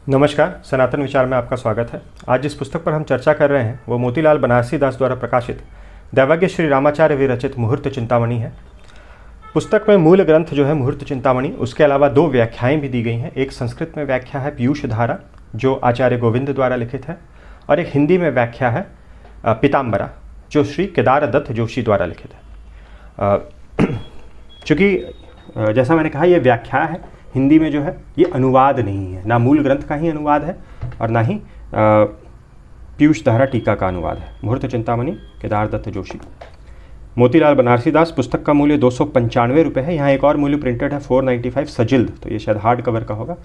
नमस्कार, सनातन विचार में आपका स्वागत है। आज जिस पुस्तक पर हम चर्चा कर रहे हैं वो मोतीलाल बनारसी दास द्वारा प्रकाशित दैवज्ञ श्री रामाचार्य विरचित मुहूर्त चिंतामणि है। पुस्तक में मूल ग्रंथ जो है मुहूर्त चिंतामणि, उसके अलावा दो व्याख्याएं भी दी गई हैं। एक संस्कृत में व्याख्या है पीयूष धारा जो आचार्य गोविंद द्वारा लिखित है, और एक हिंदी में व्याख्या है पीताम्बरा जो श्री केदार दत्त जोशी द्वारा लिखित है। चूँकि जैसा मैंने कहा ये व्याख्या है, हिंदी में जो है ये अनुवाद नहीं है, ना मूल ग्रंथ का ही अनुवाद है और ना ही पीयूष धारा टीका का अनुवाद है। मुहूर्त चिंतामणि केदार दत्त जोशी, मोतीलाल बनारसी दास। पुस्तक का मूल्य 295 रुपये है। यहाँ एक और मूल्य प्रिंटेड है 495 सजिल्द, तो ये शायद हार्ड कवर का होगा।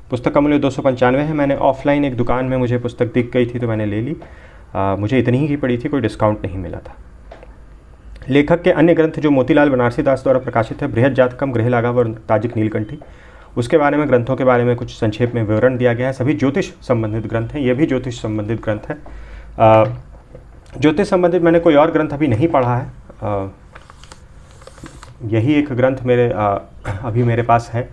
पुस्तक का मूल्य 295 है। मैंने ऑफलाइन एक दुकान में मुझे पुस्तक दिख गई थी तो मैंने ले ली। मुझे इतनी ही की पड़ी थी, कोई डिस्काउंट नहीं मिला था। लेखक के अन्य ग्रंथ जो मोतीलाल बनारसी दास द्वारा प्रकाशित है, बृहद जातकम, गृह लाघव और ताजिक नीलकंठी, उसके बारे में ग्रंथों के बारे में कुछ संक्षेप में विवरण दिया गया है। सभी ज्योतिष संबंधित ग्रंथ हैं, ये भी ज्योतिष संबंधित ग्रंथ है। ज्योतिष संबंधित मैंने कोई और ग्रंथ अभी नहीं पढ़ा है। यही एक ग्रंथ अभी मेरे पास है।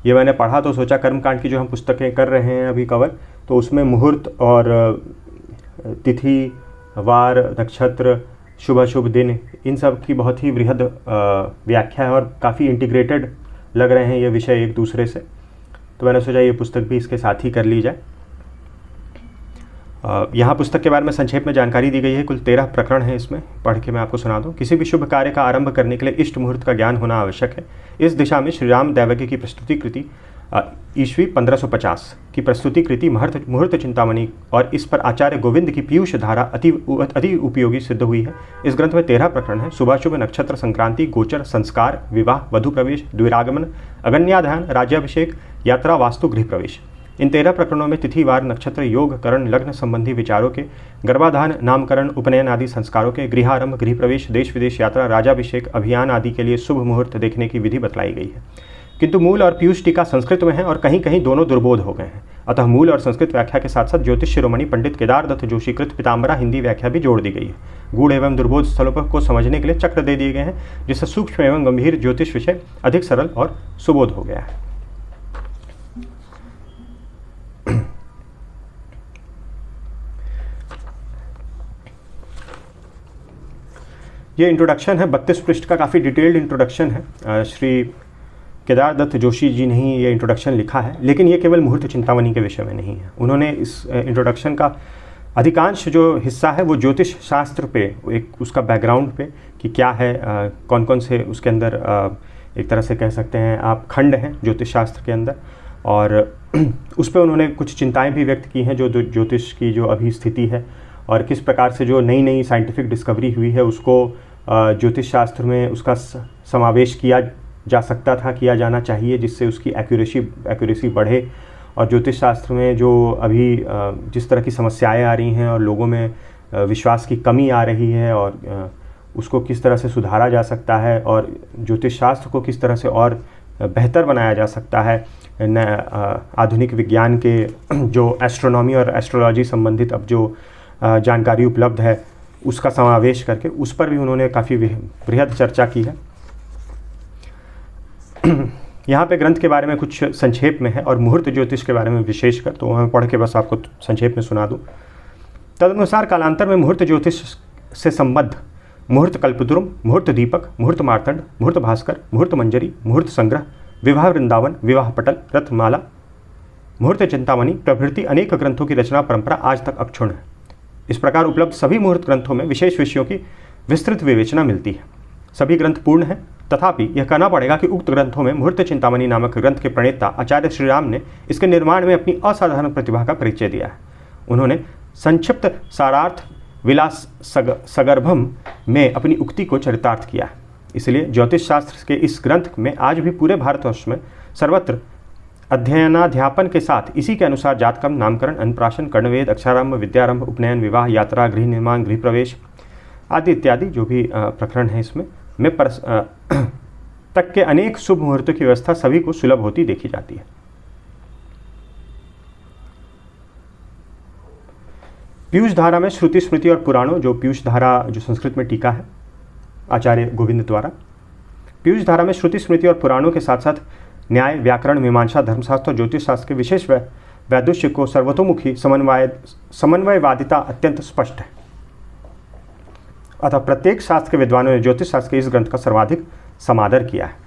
ये मैंने पढ़ा तो सोचा कर्मकांड की जो हम पुस्तकें कर रहे हैं अभी कवर, तो उसमें मुहूर्त और तिथि, वार, नक्षत्र, शुभ अशुभ दिन, इन सब की बहुत ही बृहद व्याख्या है और काफ़ी इंटीग्रेटेड लग रहे हैं ये विषय एक दूसरे से, तो मैंने सोचा ये पुस्तक भी इसके साथ ही कर ली जाए। यहाँ पुस्तक के बारे में संक्षेप में जानकारी दी गई है। कुल 13 प्रकरण हैं इसमें, पढ़ के मैं आपको सुना दूँ। किसी भी शुभ कार्य का आरंभ करने के लिए इष्ट मुहूर्त का ज्ञान होना आवश्यक है। इस दिशा में श्री राम दैवज्ञ की प्रस्तुति कृति ईस्वी 1550 की प्रस्तुति कृति मुहूर्त चिंतामणि और इस पर आचार्य गोविंद की पीयूष धारा अति उपयोगी सिद्ध हुई है। इस ग्रंथ में 13 प्रकरण हैं। शुभाशुभ, नक्षत्र, संक्रांति, गोचर, संस्कार, विवाह, वधु प्रवेश, द्विरागमन, अगन्याधान, राज्याभिषेक, यात्रा, वास्तु, गृह प्रवेश। इन 13 प्रकरणों में तिथि, वार, नक्षत्र, योग, करण, लग्न संबंधी विचारों के, गर्भाधान, नामकरण, उपनयन आदि संस्कारों के, गृहारंभ, गृह प्रवेश, देश विदेश यात्रा, राज्याभिषेक, अभियान आदि के लिए शुभ मुहूर्त देखने की विधि बतलाई गई है। किंतु मूल और पीयूष टीका संस्कृत में है और कहीं कहीं दोनों दुर्बोध हो गए हैं। अतः मूल और संस्कृत व्याख्या के साथ साथ ज्योतिष शिरोमणि पंडित केदार दत्त जोशी कृत पीताम्बरा हिंदी व्याख्या भी जोड़ दी गई है। गूढ़ एवं दुर्बोध स्थलों को समझने के लिए चक्र दे दिए गए हैं, जिससे सूक्ष्म एवं गंभीर ज्योतिष विषय अधिक सरल और सुबोध हो गया है। ये इंट्रोडक्शन है, 32 पृष्ठ का काफ़ी डिटेल्ड इंट्रोडक्शन है। श्री केदार दत्त जोशी जी ने ही ये इंट्रोडक्शन लिखा है, लेकिन ये केवल मुहूर्त चिंतामणि के विषय में नहीं है। उन्होंने इस इंट्रोडक्शन का अधिकांश जो हिस्सा है वो ज्योतिष शास्त्र पे, एक उसका बैकग्राउंड पे कि क्या है, कौन कौन से उसके अंदर एक तरह से कह सकते हैं आप खंड हैं ज्योतिष शास्त्र के अंदर, और उस पर उन्होंने कुछ चिंताएँ भी व्यक्त की हैं जो ज्योतिष की जो अभी स्थिति है और किस प्रकार से जो नई नई साइंटिफिक डिस्कवरी हुई है उसको ज्योतिष शास्त्र में उसका समावेश किया जा सकता था, किया जाना चाहिए, जिससे उसकी एक्यूरेसी बढ़े। और ज्योतिष शास्त्र में जो अभी जिस तरह की समस्याएं आ रही हैं और लोगों में विश्वास की कमी आ रही है और उसको किस तरह से सुधारा जा सकता है और ज्योतिष शास्त्र को किस तरह से और बेहतर बनाया जा सकता है, आधुनिक विज्ञान के जो एस्ट्रोनॉमी और एस्ट्रोलॉजी संबंधित अब जो जानकारी उपलब्ध है उसका समावेश करके उस पर भी उन्होंने काफ़ी बृहद चर्चा की है। यहाँ पे ग्रंथ के बारे में कुछ संक्षेप में है और मुहूर्त ज्योतिष के बारे में विशेषकर, तो मैं पढ़ के बस आपको संक्षेप में सुना दूँ। तदनुसार कालांतर में मुहूर्त ज्योतिष से संबद्ध मुहूर्त कल्पद्रुम, मुहूर्त दीपक, मुहूर्त मार्तंड, मुहूर्त भास्कर, मुहूर्त मंजरी, मुहूर्त संग्रह, विवाह वृंदावन, विवाह पटल, रत्नमाला, मुहूर्त चिंतामणि प्रभृति अनेक ग्रंथों की रचना परंपरा आज तक अक्षुण्ण है। इस प्रकार उपलब्ध सभी मुहूर्त ग्रंथों में विशेष विषयों की विस्तृत विवेचना मिलती है। सभी ग्रंथ पूर्ण हैं, तथापि यह कहना पड़ेगा कि उक्त ग्रंथों में मुहूर्त चिंतामणि नामक ग्रंथ के प्रणेता आचार्य श्री राम ने इसके निर्माण में अपनी असाधारण प्रतिभा का परिचय दिया है। उन्होंने संक्षिप्त सारार्थ विलास सगर्भम में अपनी उक्ति को चरितार्थ किया है। इसलिए ज्योतिष शास्त्र के इस ग्रंथ में आज भी पूरे भारतवर्ष में सर्वत्र अध्ययनाध्यापन के साथ इसी के अनुसार जातकम, नामकरण, अन्नप्राशन, कर्णवेद, अक्षरारंभ, विद्यारंभ, उपनयन, विवाह, यात्रा, गृह निर्माण, गृह प्रवेश आदि इत्यादि जो भी प्रकरण है इसमें तक के अनेक शुभ मुहूर्तों की व्यवस्था सभी को सुलभ होती देखी जाती है। पीयूष धारा में श्रुति, स्मृति और पुराणों, जो पीयूष धारा जो संस्कृत में टीका है आचार्य गोविंद द्वारा, पीयूष धारा में श्रुति, स्मृति और पुराणों के साथ साथ न्याय, व्याकरण, मीमांसा, धर्मशास्त्र और ज्योतिष शास्त्र के विशेष वैदुष्य को सर्वतोमुखी समन्वयवादिता अत्यंत स्पष्ट है। अतः प्रत्येक शास्त्र के विद्वानों ने ज्योतिष शास्त्र के इस ग्रंथ का सर्वाधिक समादर किया है।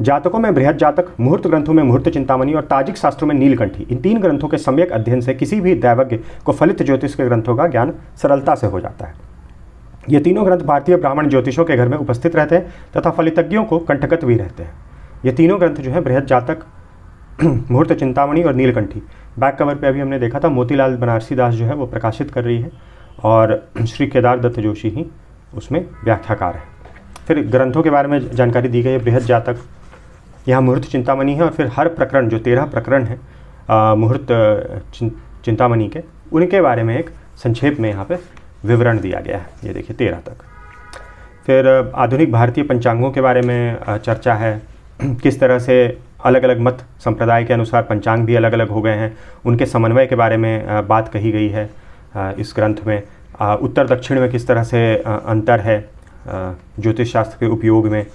जातकों में बृहद जातक, मुहूर्त ग्रंथों में मुहूर्त चिंतामणि और ताजिक शास्त्रों में नीलकंठी, इन 3 ग्रंथों के सम्यक अध्ययन से किसी भी दैवज्ञ को फलित ज्योतिष के ग्रंथों का ज्ञान सरलता से हो जाता है। ये तीनों ग्रंथ भारतीय ब्राह्मण ज्योतिषों के घर में उपस्थित रहते हैं तथा फलितज्ञों को कंठगत भी रहते हैं। ये तीनों ग्रंथ जो है बृहद जातक, मुहूर्त चिंतामणि और नीलकंठी, बैक कवर पे अभी हमने देखा था मोतीलाल बनारसी दास जो है वो प्रकाशित कर रही है और श्री केदार दत्त जोशी ही उसमें व्याख्याकार है। फिर ग्रंथों के बारे में जानकारी दी गई है। बृहद जातक, यहाँ मुहूर्त चिंतामणि है और फिर हर प्रकरण जो 13 प्रकरण है मुहूर्त चिंतामणि के, उनके बारे में एक संक्षेप में यहाँ पे विवरण दिया गया है। ये देखिए 13 तक। फिर आधुनिक भारतीय पंचांगों के बारे में चर्चा है, किस तरह से अलग अलग मत संप्रदाय के अनुसार पंचांग भी अलग अलग हो गए हैं, उनके समन्वय के बारे में बात कही गई है इस ग्रंथ में। उत्तर दक्षिण में किस तरह से अंतर है ज्योतिष शास्त्र के उपयोग में,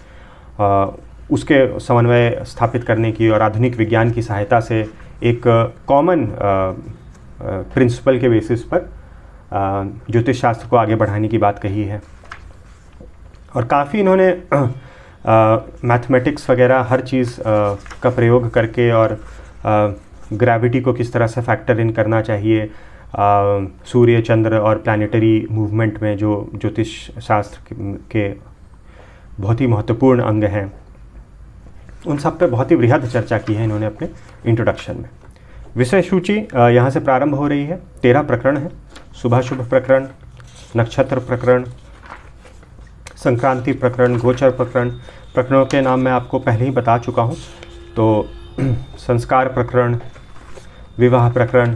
उसके समन्वय स्थापित करने की और आधुनिक विज्ञान की सहायता से एक कॉमन प्रिंसिपल के बेसिस पर ज्योतिष शास्त्र को आगे बढ़ाने की बात कही है। और काफ़ी इन्होंने मैथमेटिक्स वगैरह हर चीज़ का प्रयोग करके और ग्रेविटी को किस तरह से फैक्टर इन करना चाहिए, सूर्य चंद्र और प्लानिटरी मूवमेंट में जो ज्योतिष शास्त्र के बहुत ही महत्वपूर्ण अंग हैं, उन सब पे बहुत ही बृहद चर्चा की है इन्होंने अपने इंट्रोडक्शन में। विषय सूची यहाँ से प्रारंभ हो रही है। 13 प्रकरण है। शुभाशुभ प्रकरण, नक्षत्र प्रकरण, संक्रांति प्रकरण, गोचर प्रकरण। प्रकरणों के नाम मैं आपको पहले ही बता चुका हूँ। तो संस्कार प्रकरण, विवाह प्रकरण,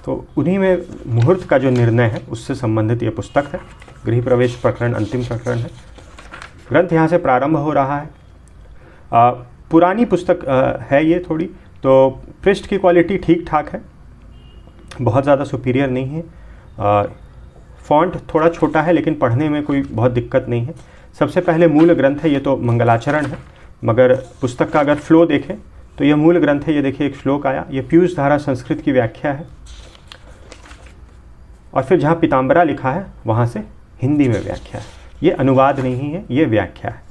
तो उन्हीं में मुहूर्त का जो निर्णय है उससे संबंधित ये पुस्तक है। गृह प्रवेश प्रकरण अंतिम प्रकरण है। ग्रंथ यहाँ से प्रारंभ हो रहा है। पुरानी पुस्तक है ये थोड़ी, तो पृष्ठ की क्वालिटी ठीक ठाक है, बहुत ज़्यादा सुपीरियर नहीं है। फॉन्ट थोड़ा छोटा है लेकिन पढ़ने में कोई बहुत दिक्कत नहीं है। सबसे पहले मूल ग्रंथ है, ये तो मंगलाचरण है, मगर पुस्तक का अगर फ्लो देखें तो ये मूल ग्रंथ है। ये देखिए एक श्लोक आया, ये पीयूष धारा संस्कृत की व्याख्या है, और फिर जहाँ पीताम्बरा लिखा है वहाँ से हिंदी में व्याख्या है। ये अनुवाद नहीं है, ये व्याख्या है।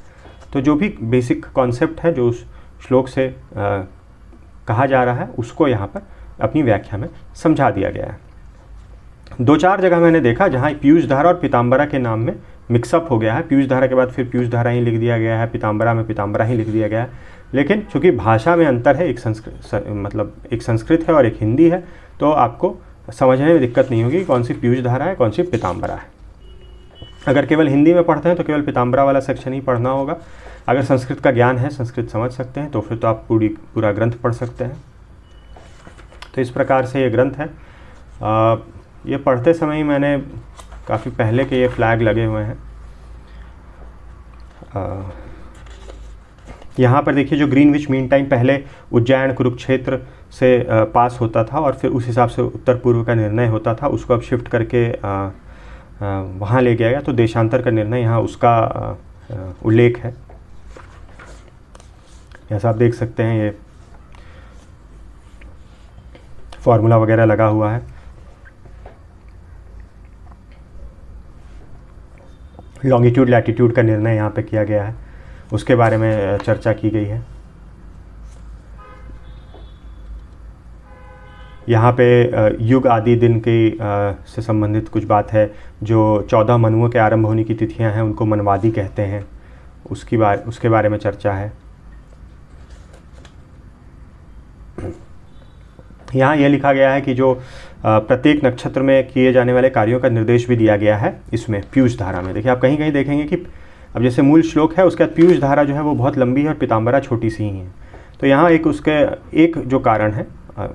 तो जो भी बेसिक कॉन्सेप्ट है जो उस श्लोक से कहा जा रहा है उसको यहाँ पर अपनी व्याख्या में समझा दिया गया है। 2-4 जगह मैंने देखा जहाँ पीयूष धारा और पीताम्बरा के नाम में मिक्सअप हो गया है। पीयूष धारा के बाद फिर पीयूष धारा ही लिख दिया गया है, पीताम्बरा में पीताम्बरा ही लिख दिया गया है। लेकिन चूँकि भाषा में अंतर है, एक संस्कृत है और एक हिंदी है, तो आपको समझने में दिक्कत नहीं होगी कौन सी पीयूष धारा है, कौन सी पीताम्बरा है। अगर केवल हिंदी में पढ़ते हैं तो केवल पीताम्बरा वाला सेक्शन ही पढ़ना होगा। अगर संस्कृत का ज्ञान है, संस्कृत समझ सकते हैं, तो फिर तो आप पूरा ग्रंथ पढ़ सकते हैं। तो इस प्रकार से ये ग्रंथ है। ये पढ़ते समय ही मैंने काफ़ी पहले के ये फ्लैग लगे हुए हैं। यहाँ पर देखिए जो ग्रीनविच मीन टाइम पहले उज्जैन कुरुक्षेत्र से पास होता था और फिर उस हिसाब से उत्तर पूर्व का निर्णय होता था, उसको अब शिफ्ट करके वहाँ ले गया गया। तो देशांतर का निर्णय यहाँ उसका उल्लेख है। जैसा आप देख सकते हैं ये फॉर्मूला वगैरह लगा हुआ है। लॉन्गिट्यूड लैटिट्यूड का निर्णय यहाँ पे किया गया है, उसके बारे में चर्चा की गई है। यहाँ पे युग आदि दिन की से संबंधित कुछ बात है। जो 14 मनुओं के आरंभ होने की तिथियाँ हैं उनको मनवादी कहते हैं, उसके बारे में चर्चा है। यहाँ यह लिखा गया है कि जो प्रत्येक नक्षत्र में किए जाने वाले कार्यों का निर्देश भी दिया गया है इसमें पीयूष धारा में। देखिए आप कहीं कहीं देखेंगे कि अब जैसे मूल श्लोक है उसके बाद पीयूष धारा जो है वो बहुत लंबी है और पीताम्बरा छोटी सी ही है। तो यहाँ एक जो कारण है,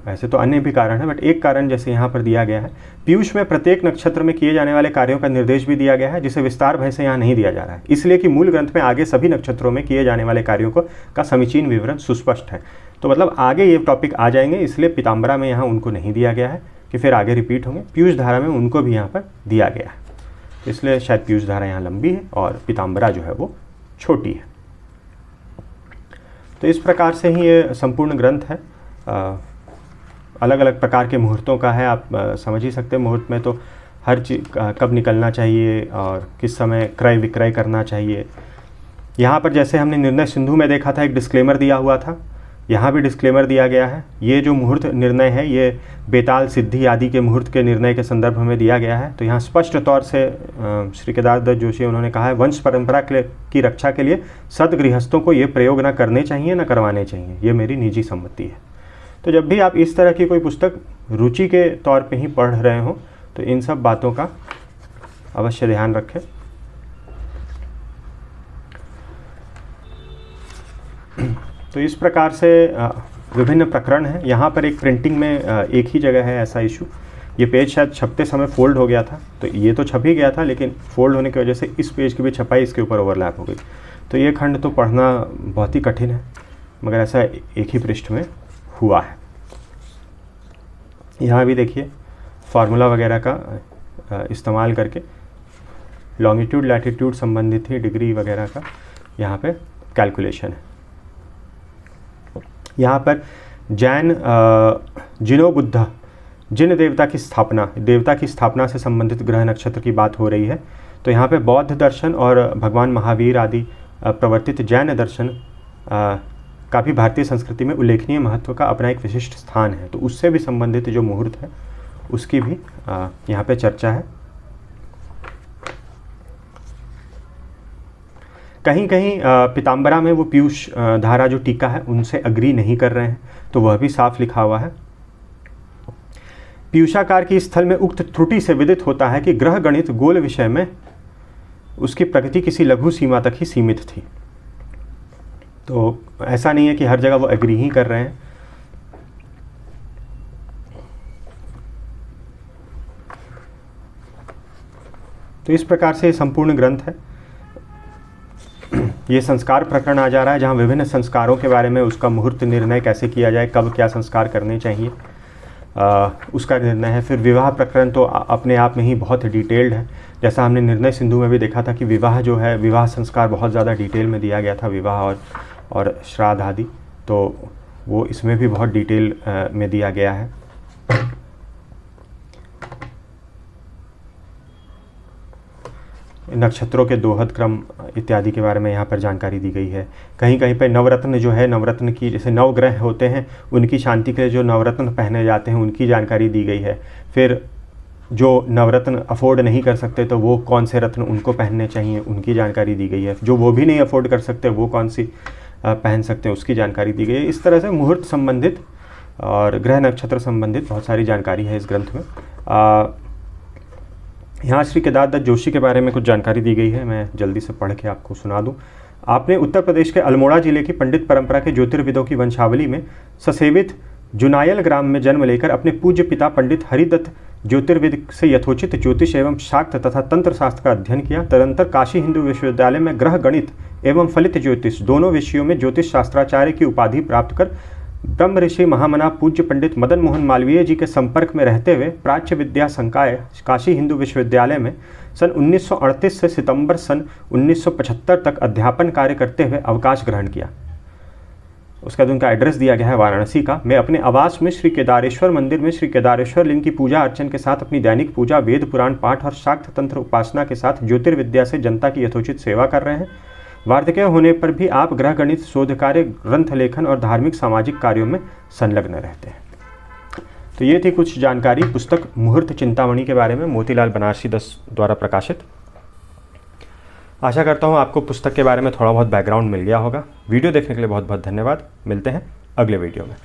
वैसे तो अन्य भी कारण है बट एक कारण जैसे यहाँ पर दिया गया है, पीयूष में प्रत्येक नक्षत्र में किए जाने वाले कार्यों का निर्देश भी दिया गया है, जिसे विस्तार भय से यहाँ नहीं दिया जा रहा है, इसलिए कि मूल ग्रंथ में आगे सभी नक्षत्रों में किए जाने वाले कार्यों का समीचीन विवरण सुस्पष्ट है। तो मतलब आगे ये टॉपिक आ जाएंगे, इसलिए पीताम्बरा में यहाँ उनको नहीं दिया गया है कि फिर आगे रिपीट होंगे। पीयूष धारा में उनको भी यहाँ पर दिया गया है, इसलिए शायद पीयूष धारा यहाँ लंबी है और पीताम्बरा जो है वो छोटी है। तो इस प्रकार से ही ये संपूर्ण ग्रंथ है। अलग अलग प्रकार के मुहूर्तों का है, आप समझ ही सकते हैं। मुहूर्त में तो हर चीज़ कब निकलना चाहिए और किस समय क्रय विक्रय करना चाहिए। यहाँ पर जैसे हमने निर्णय सिंधु में देखा था, एक डिस्क्लेमर दिया हुआ था, यहाँ भी डिस्क्लेमर दिया गया है। ये जो मुहूर्त निर्णय है ये बेताल सिद्धि आदि के मुहूर्त के निर्णय के संदर्भ में दिया गया है। तो यहाँ स्पष्ट तौर से श्री केदार दत्त जोशी उन्होंने कहा है, वंश परंपरा की रक्षा के लिए सदगृहस्थों को ये प्रयोग ना करने चाहिए, ना करवाने चाहिए। ये मेरी निजी सम्मति है। तो जब भी आप इस तरह की कोई पुस्तक रुचि के तौर पे ही पढ़ रहे हो तो इन सब बातों का अवश्य ध्यान रखें। तो इस प्रकार से विभिन्न प्रकरण हैं। यहाँ पर एक प्रिंटिंग में एक ही जगह है ऐसा इशू। ये पेज शायद छपते समय फोल्ड हो गया था, तो ये तो छप ही गया था, लेकिन फोल्ड होने की वजह से इस पेज की भी छपाई इसके ऊपर ओवरलैप हो गई। तो ये खंड तो पढ़ना बहुत ही कठिन है, मगर ऐसा एक ही पृष्ठ में हुआ है। यहाँ भी देखिए फार्मूला वगैरह का इस्तेमाल करके लॉन्गिट्यूड लैटिट्यूड संबंधित ही डिग्री वगैरह का यहाँ पे कैलकुलेशन है। यहाँ पर जैन जिनो बुद्ध जिन देवता की स्थापना से संबंधित ग्रह नक्षत्र की बात हो रही है। तो यहाँ पे बौद्ध दर्शन और भगवान महावीर आदि प्रवर्तित जैन दर्शन का भी भारतीय संस्कृति में उल्लेखनीय महत्व का अपना एक विशिष्ट स्थान है। तो उससे भी संबंधित जो मुहूर्त है उसकी भी यहाँ पे चर्चा है। कहीं कहीं पीताम्बरा में वो पीयूष धारा जो टीका है उनसे अग्री नहीं कर रहे हैं, तो वह भी साफ लिखा हुआ है। पीयूषाकार की स्थल में उक्त त्रुटि से विदित होता है कि ग्रह गणित गोल विषय में उसकी प्रगति किसी लघु सीमा तक ही सीमित थी। तो ऐसा नहीं है कि हर जगह वो एग्री ही कर रहे हैं। तो इस प्रकार से संपूर्ण ग्रंथ है। ये संस्कार प्रकरण आ जा रहा है, जहाँ विभिन्न संस्कारों के बारे में, उसका मुहूर्त निर्णय कैसे किया जाए, कब क्या संस्कार करने चाहिए, उसका निर्णय है। फिर विवाह प्रकरण तो अपने आप में ही बहुत डिटेल्ड है। जैसा हमने निर्णय सिंधु में भी देखा था कि विवाह जो है, विवाह संस्कार बहुत ज़्यादा डिटेल में दिया गया था, विवाह और श्राद्ध आदि। तो वो इसमें भी बहुत डिटेल में दिया गया है। नक्षत्रों के दोहद क्रम इत्यादि के बारे में यहाँ पर जानकारी दी गई है। कहीं कहीं पर नवरत्न जो है, नवरत्न की जैसे नवग्रह होते हैं उनकी शांति के लिए जो नवरत्न पहने जाते हैं उनकी जानकारी दी गई है। फिर जो नवरत्न अफोर्ड नहीं कर सकते तो वो कौन से रत्न उनको पहनने चाहिए उनकी जानकारी दी गई है। जो वो भी नहीं अफोर्ड कर सकते वो कौन सी पहन सकते हैं उसकी जानकारी दी गई है। इस तरह से मुहूर्त संबंधित और ग्रह नक्षत्र संबंधित बहुत सारी जानकारी है इस ग्रंथ में। यहाँ श्री केदार दत्त जोशी के बारे में कुछ जानकारी दी गई है, मैं जल्दी से पढ़ के आपको सुना दूँ। आपने उत्तर प्रदेश के अल्मोड़ा जिले की पंडित परंपरा के ज्योतिर्विदों की वंशावली में ससेवित जुनायल ग्राम में जन्म लेकर अपने पूज्य पिता पंडित हरिदत्त ज्योतिर्विद से यथोचित ज्योतिष एवं शाक्त तथा तंत्र शास्त्र का अध्ययन किया। तदंतर काशी हिंदू विश्वविद्यालय में ग्रह गणित एवं फलित ज्योतिष दोनों विषयों में ज्योतिष शास्त्राचार्य की उपाधि प्राप्त कर ब्रह्म ऋषि महामना पूज्य पंडित मदन मोहन मालवीय जी के संपर्क में रहते हुए प्राच्य विद्या संकाय काशी हिंदू विश्वविद्यालय में सन 1938 से सितंबर सन 1975 तक अध्यापन कार्य करते हुए अवकाश ग्रहण किया। उसके बाद उनका एड्रेस दिया गया है वाराणसी का। मैं अपने आवास में श्री केदारेश्वर मंदिर में श्री केदारेश्वर लिंग की पूजा अर्चन के साथ अपनी दैनिक पूजा, वेद पुराण पाठ और शाक्त तंत्र उपासना के साथ ज्योतिर्विद्या से जनता की यथोचित सेवा कर रहे हैं। वार्धक्य होने पर भी आप ग्रह गणित शोध कार्य, ग्रंथ लेखन और धार्मिक सामाजिक कार्यों में संलग्न रहते हैं। तो ये थी कुछ जानकारी पुस्तक मुहूर्त चिंतामणि के बारे में, मोतीलाल बनारसी दास द्वारा प्रकाशित। आशा करता हूँ आपको पुस्तक के बारे में थोड़ा बहुत बैकग्राउंड मिल गया होगा। वीडियो देखने के लिए बहुत बहुत धन्यवाद। मिलते हैं अगले वीडियो में।